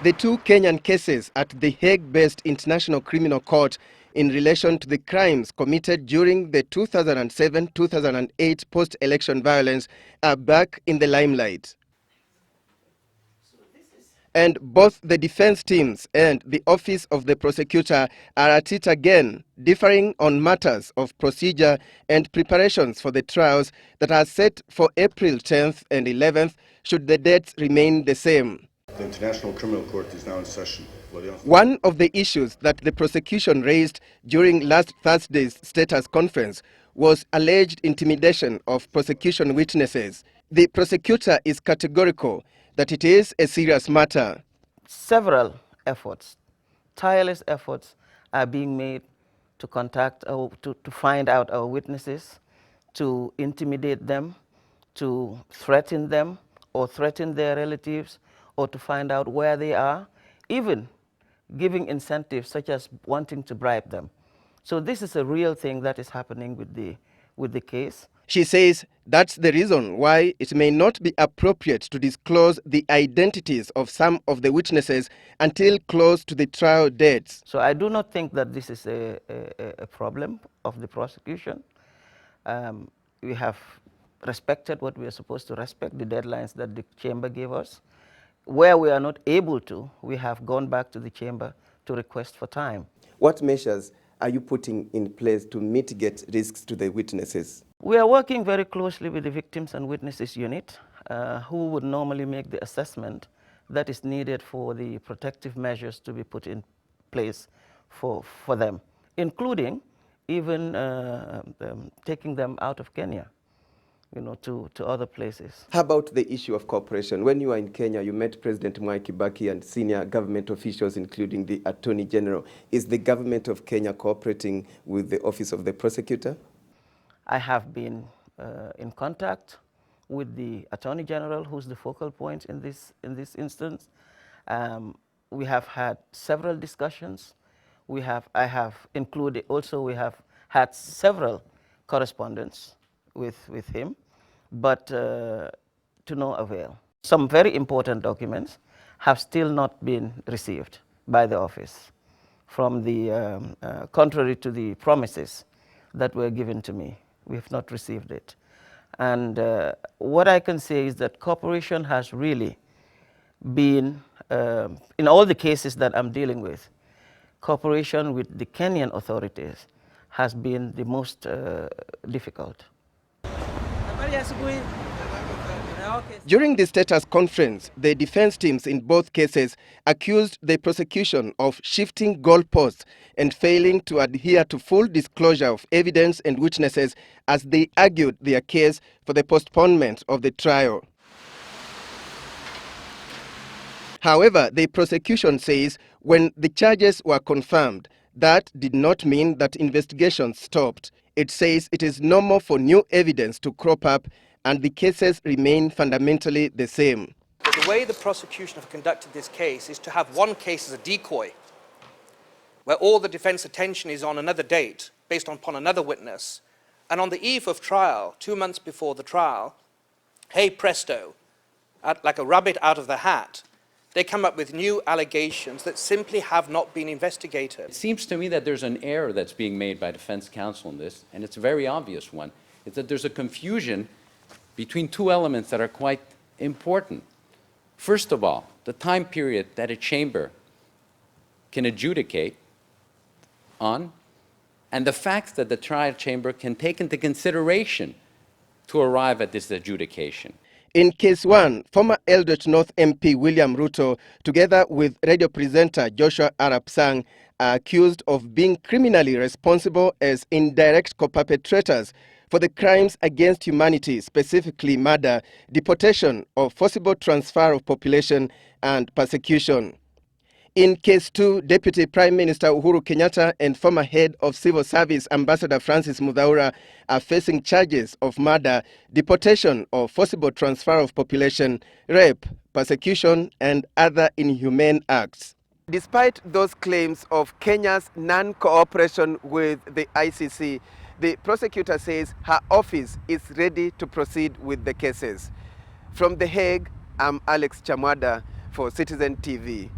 The two Kenyan cases at the Hague-based International Criminal Court in relation to the crimes committed during the 2007-2008 post-election violence are back in the limelight. And both the defense teams and the office of the prosecutor are at it again, differing on matters of procedure and preparations for the trials that are set for April 10th and 11th should the dates remain the same. The International Criminal Court is now in session. One of the issues that the prosecution raised during last Thursday's status conference was alleged intimidation of prosecution witnesses. The prosecutor is categorical that it is a serious matter. Several efforts, tireless efforts are being made to contact, to find out our witnesses, to intimidate them, to threaten them or threaten their relatives, or to find out where they are, even giving incentives such as wanting to bribe them. So this is a real thing that is happening with the case. She says that's the reason why it may not be appropriate to disclose the identities of some of the witnesses until close to the trial dates. So I do not think that this is a problem of the prosecution. We have respected what we are supposed to respect, the deadlines that the chamber gave us. Where we are not able to, we have gone back to the chamber to request for time. What measures are you putting in place to mitigate risks to the witnesses? We are working very closely with the Victims and Witnesses Unit, who would normally make the assessment that is needed for the protective measures to be put in place for them, including even taking them out of Kenya, to other places. How about the issue of cooperation? When you were in Kenya, you met President Mwai Kibaki and senior government officials, including the Attorney General. Is the government of Kenya cooperating with the Office of the Prosecutor? I have been in contact with the Attorney General, who's the focal point in this instance. We have had several discussions. We have had several correspondence with him, but to no avail. Some very important documents have still not been received by the office, from the contrary to the promises that were given to me. We have not received it. And what I can say is that cooperation has really been, in all the cases that I'm dealing with, cooperation with the Kenyan authorities has been the most difficult. During the status conference, the defense teams in both cases accused the prosecution of shifting goalposts and failing to adhere to full disclosure of evidence and witnesses as they argued their case for the postponement of the trial. However, the prosecution says when the charges were confirmed, that did not mean that investigations stopped. It says it is normal for new evidence to crop up and the cases remain fundamentally the same. The way the prosecution have conducted this case is to have one case as a decoy, where all the defense attention is on another date, based upon another witness, and on the eve of trial, 2 months before the trial, hey presto, like a rabbit out of the hat, they come up with new allegations that simply have not been investigated. It seems to me that there's an error that's being made by defense counsel in this, and it's a very obvious one. It's that there's a confusion between two elements that are quite important. First of all, the time period that a chamber can adjudicate on, and the facts that the trial chamber can take into consideration to arrive at this adjudication. In case one, former Eldoret North MP William Ruto, together with radio presenter Joshua Arap Sang, are accused of being criminally responsible as indirect co-perpetrators for the crimes against humanity, specifically murder, deportation or forcible transfer of population and persecution. In case two, Deputy Prime Minister Uhuru Kenyatta and former head of civil service Ambassador Francis Muthaura are facing charges of murder, deportation or forcible transfer of population, rape, persecution and other inhumane acts. Despite those claims of Kenya's non-cooperation with the ICC, the prosecutor says her office is ready to proceed with the cases. From The Hague, I'm Alex Chamwada for Citizen TV.